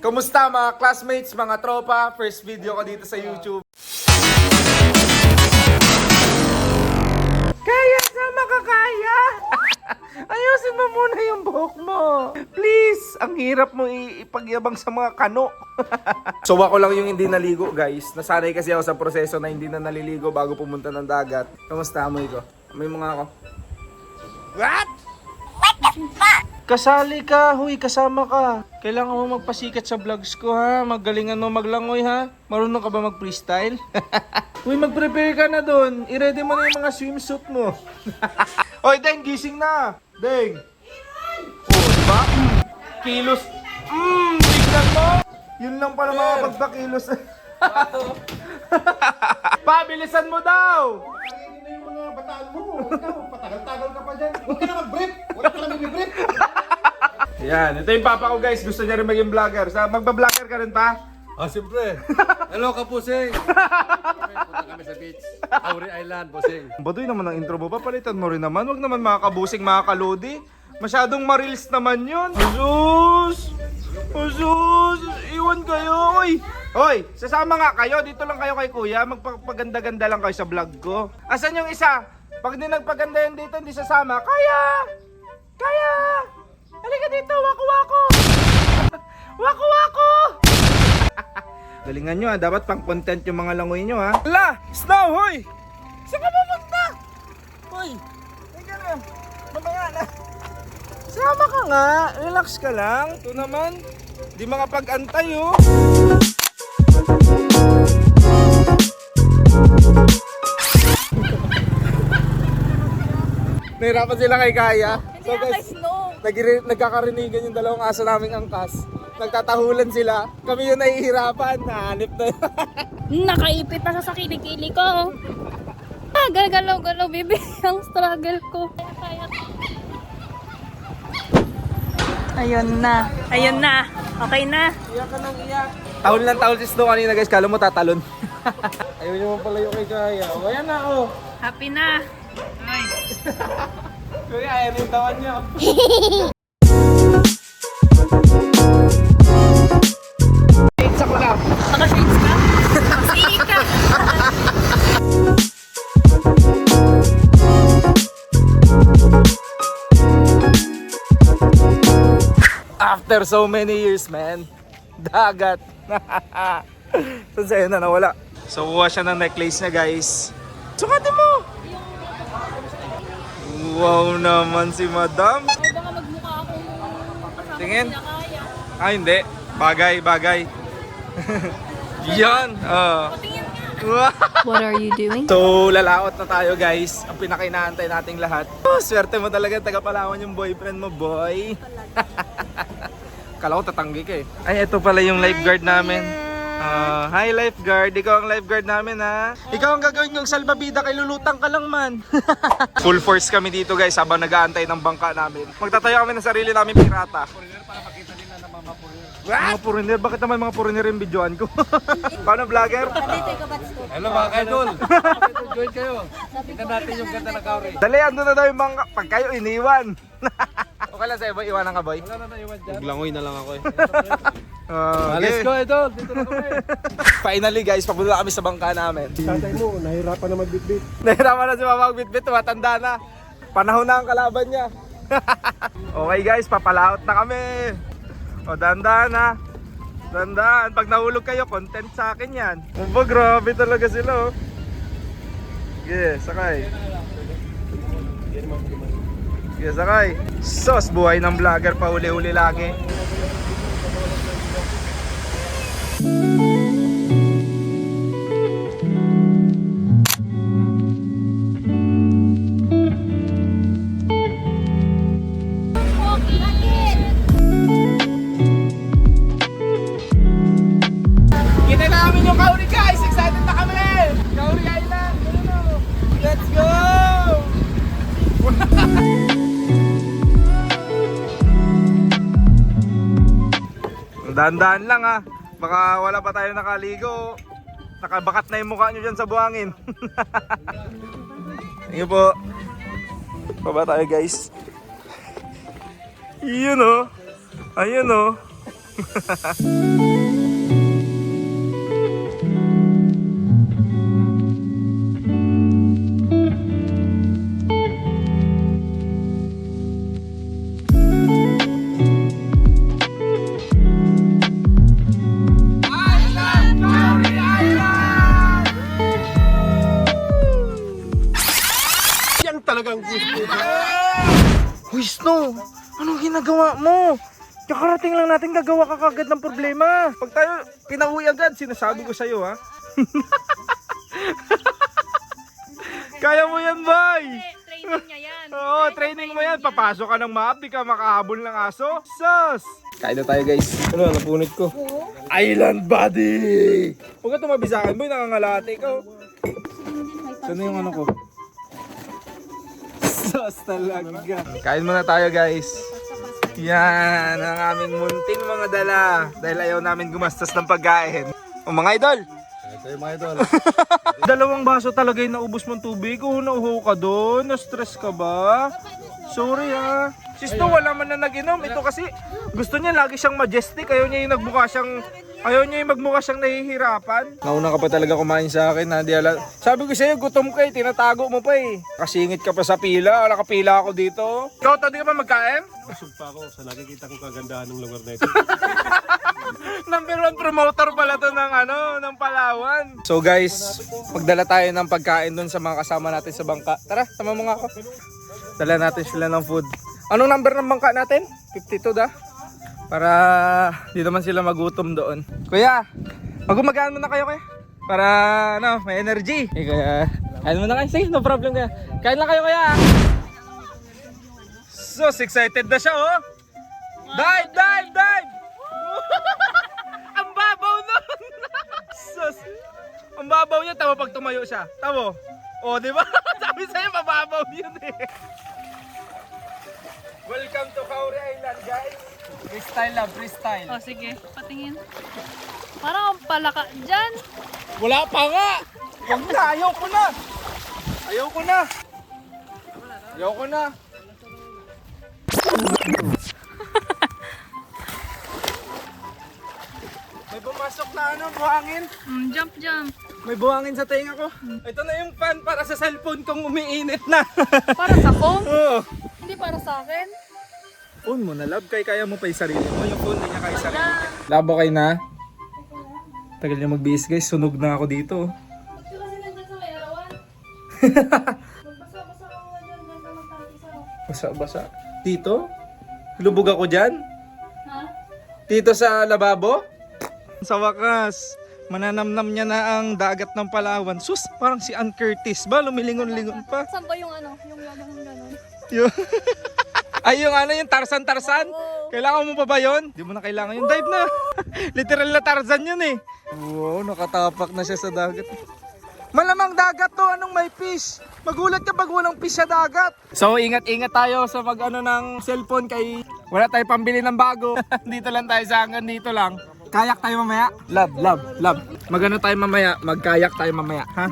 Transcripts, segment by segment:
Kamusta mga classmates, mga tropa? First video ko dito sa YouTube. Kaya sama ka kaya? Ayusin mo muna yung buhok mo. Please, ang hirap mo ipagyabang sa mga kano. So ako lang yung hindi naligo guys. Nasanay kasi ako sa proseso na hindi na naliligo bago pumunta ng dagat. Kamusta mo ito? May mga ako. What? Kasali ka, huy, kasama ka. Kailangan mo magpasikat sa vlogs ko ha. Magalingan mo maglangoy ha. Marunong ka ba mag-freestyle? Huy, mag-prepare ka na dun. I-ready mo na yung mga swimsuit mo. Hoy, Deng, gising na. Deng. Oh, diba? Kilos. Tignan mo. Yun lang pala mga pagpakilos. Pabilisan mo daw. Kanina yung mga bataan mo. Ikaw, patagal-tagal ka pa dyan. Huwag ka na mag-brief. Wala ka na mag-brief. Yan, ito yung papa ko guys. Gusto niya rin maging vlogger. Magba-vlogger ka rin pa? Ah, siyempre. Hello, Kapusing. Punta kami sa beach. Auri Island, Pusing. Baduy naman ang intro mo. Papalitan mo rin naman. Huwag naman mga kabusing, mga kalodi. Masyadong marils naman yun. Asus! Asus! Iwan kayo. Oy! Hoy! Sasama nga kayo. Dito lang kayo kay kuya. Magpaganda-ganda lang kayo sa vlog ko. Asan yung isa? Pag di nagpaganda yan dito, hindi sasama. Kaya! Kaya! Halika dito, wako-wako! Wako-wako! Galingan nyo ha, dapat pang content yung mga langoy nyo ha. Hala! Snow! Hoy! Saan ka pupunta? Hoy! Teka na! Mamaya na! Sama ka nga! Relax ka lang! Ito naman! Di makapag-antay oh! Nahirapan sila kay Kaya. So guys, nagkakarinigan yung dalawang aso naming angkas. Nagtatahulan sila. Kami yung nahihirapan. Nahanip na yun. Nakaipit pa sa kilikili ko. Galaw-galaw, baby. Ang struggle ko. Ayun na. Ayun na. Okay na. Iyak ka nang iyak. Tahol ng tahol si Snow kanina guys. Kala mo tatalon. Ayaw nyo mong palayo kay Kaya. O ayan na oh. Happy na. Ay. Kuya, ayan yung tawan nyo. Shades ako lang. Naka-shades ka? Sige ka. After so many years, man. Dagat. Saan sa'yo na nawala? So, kuha siya ng necklace niya, guys. Sukatin mo! Wow naman si madam. Ay, baka magmukha akong kasama Tingin. na kaya. Ah, hindi. Bagay, bagay. Yan. Patingin nga. What are you doing? So, lalaot na tayo guys. Ang pinakainaantay nating lahat. Oh, swerte mo talaga, taga-Palawan yung boyfriend mo, boy. Kala ko tatanggi ka eh. Ay, ito pala yung lifeguard namin. Hi lifeguard, ikaw ang lifeguard namin ha. Ikaw ang gagawin yung salbabida, kay lulutang ka lang man. Full force kami dito guys habang nag-aantay ng bangka namin. Magtatayo kami ng sarili namin pirata. Mga foreigner? Bakit naman mga foreigner yung videoan ko? Paano vlogger? Hello, mga idol. Join kayo. Tingnan natin yung ganda ng Kauri. Dali, ando na daw yung bangka. Pag kayo iniwan. Okay lang sa'yo boy, iwanan ka boy. Wala na iwan dyan. Langoy na lang ako eh. Let's go, idol. Dito na kami. Finally guys, papunta kami sa bangka namin. Tatay mo, nahirapan na magbitbit. Nahirapan na si Mama magbitbit, matanda na. Panahon na ang kalaban niya. Okay guys, papalaot na kami. O dandaan ha. Dandaan, pag nahulog kayo, content sa akin yan. Opo, grabe talaga sila oh. Sige, sakay. Sige, sakay. Sos, buhay ng vlogger, pauli-uli lagi. Kita na namin yung Kauri guys! Excited na kami! Kauri Island! Let's go! Dahan-dahan lang ha. Baka wala pa tayo nakaligo. Nakabakat na yung mukha nyo dyan sa buhangin. Thank you po. Baba tayo guys. Yun o. Ayun o. Yan talagang gusto. Huy, Snow! Anong ginagawa mo? Kakarating lang natin gagawa ka kagad ng problema. Pag tayo pinauwi agad, sinasabi ko sa'yo ha. Kaya mo yan, boy! Training niya yan. Oo, training mo yan. Papasok ka ng map, di ka makahabol ng aso. Sus! Kain na tayo guys. Ano, napunit ko. Island body! Huwag ka tumabi sa akin, boy. Nangangalate ikaw. Saan na yung ano ko? Sus talaga. Kain muna tayo guys. Yan ang aming munting mga dala. Dahil ayaw namin gumastos ng pagkain. O mga idol! Sa'yo mga idol. Dalawang baso talaga yung naubos mong tubig. Kung nauho ka doon, na-stress ka ba? Sorry ha. Si Sto wala man na nag-inom. Ito kasi gusto niya lagi siyang majestic. Ayaw niya yung magmukha siyang nahihirapan. Nauna ka pa talaga kumain sa akin ha. Di ala. Sabi ko sa'yo, gutom ka eh. Tinatago mo pa eh. Kasingit ka pa sa pila. Nakapila ako dito. Ikaw, di ka pa magkain? Busog pa ako sa nakikita kong kagandahan ng lugar na ito. Number 1 promoter pala to ng Palawan. So guys, magdala tayo ng pagkain dun sa mga kasama natin sa bangka. Tara, sama mo nga ako. Dala natin sila ng food. Anong number ng bangka natin? 52 da? Para di naman sila magutom doon. Kuya, mag-umagaan muna kayo kuya. Para may energy. Eh kuya, kain muna kayo. Sige, no problem kuya. Kain lang kayo kuya. So excited na siya oh. Dive, dive, dive! Ang babaw nun! Sus! Ang babaw niya, tama pag tumayo siya. Tamo? O, di ba? Sabi sa'yo, mababaw yun eh. Welcome to Kauri Island, guys. Freestyle lang, freestyle. O sige, patingin. Parang ang palaka dyan. Wala pa nga! Huwag na, ayaw ko na! Ayaw ko na! Ayaw ko na! May pumasok na buhangin. Jump, jump. May buhangin sa tenga ko. Ito na yung fan para sa cellphone kong umiinit na. Para sa phone? Oo. Hindi para sa akin. Phone mo na, love. Kaya mo pa yung sarili mo. Yung phone niya kaya sarili niya. Labo kayo na. Tagal niya magbihis guys. Sunog na ako dito. Ba't ka kasi nandyan sa may arawan? Magbasa-basa ka nga dyan. Ganda magtatisa. Basa-basa. Dito? Lubog ako dyan? Ha? Dito sa lababo? Sa wakas, mananamnam niya na ang dagat ng Palawan. Sus, parang si Ann Curtis ba? Lumilingon-lingon pa. Saan ba yung ano? Yung gano'n? Ay, yung Tarzan-Tarzan? Oo. Kailangan mo pa ba yun? Di mo na kailangan yun. Dive na. Literal na Tarzan yun eh. Wow, nakatapak na siya sa dagat. Malamang dagat to. Anong may fish? Magulat ka pag walang fish sa dagat. So, ingat-ingat tayo sa mag-ano ng cellphone kay wala tayo pambili ng bago. Dito lang tayo sa hanggang dito lang. Kayak tayo mamaya? Love. Magano tayo mamaya? Magkayak tayo mamaya, ha?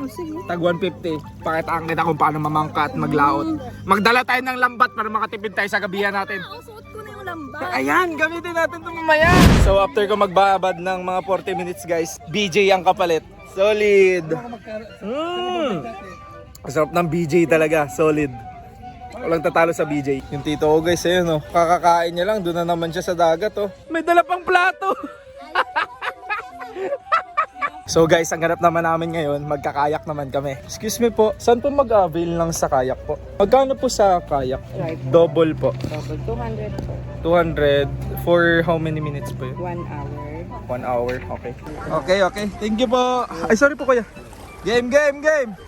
Tag 150. Pakitaan kita kung paano mamangka at maglaot. Magdala tayo ng lambat para makatipid tayo sa gabihan natin. Suot ko na yung lambat. Ayan, gamitin natin ito mamaya. So after ko magbabad ng mga 40 minutes guys, BJ ang kapalit. Solid. Masarap ng BJ talaga, solid. Walang tatalo sa BJ. Yung tito ko guys, ayun oh, kakakain niya lang, doon na naman siya sa dagat oh. May dala pang plato. So guys, ang ganap naman namin ngayon, magkakayak naman kami. Excuse me po, saan po mag-avail lang sa kayak po? Magkano po sa kayak? Double po. Double 200 po. 200 for how many minutes po yun? 1 hour. 1 hour, okay. Okay. Thank you po. Ay, sorry po kuya. Game.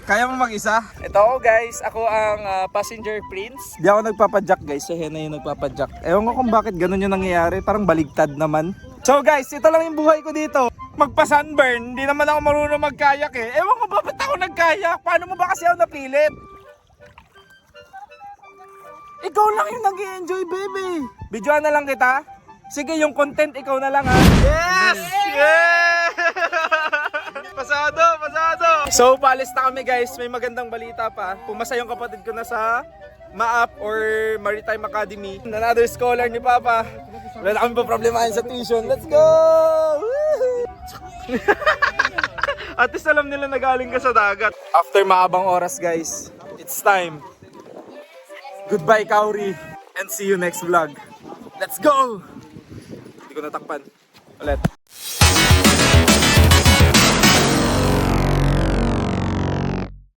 Kaya mo mag-isa? Ito ako guys, ako ang passenger prince. Di ako nagpapadyak guys, si Hena yung nagpapadyak. Ewan ko kung bakit ganun yung nangyayari, parang baligtad naman. So guys, ito lang yung buhay ko dito. Magpa-sunburn, hindi naman ako marunong magkayak eh. Ewan ko ba ba't ako nagkayak? Paano mo ba kasi ako napilit? Ikaw lang yung nag-i-enjoy baby. Videoan na lang kita. Sige, yung content ikaw na lang ha. Yes! Yeah! Pasado! So, paalis na kami guys. May magandang balita pa. Pumasa yung kapatid ko na sa MAAP or Maritime Academy. Another scholar ni Papa. Wala na kami pa problemahin sa tuition. Let's go! Woohoo! At least alam nila na galing ka sa dagat. After mahabang oras guys, it's time. Goodbye Kauri. And see you next vlog. Let's go! Hindi ko natakpan. Ulit.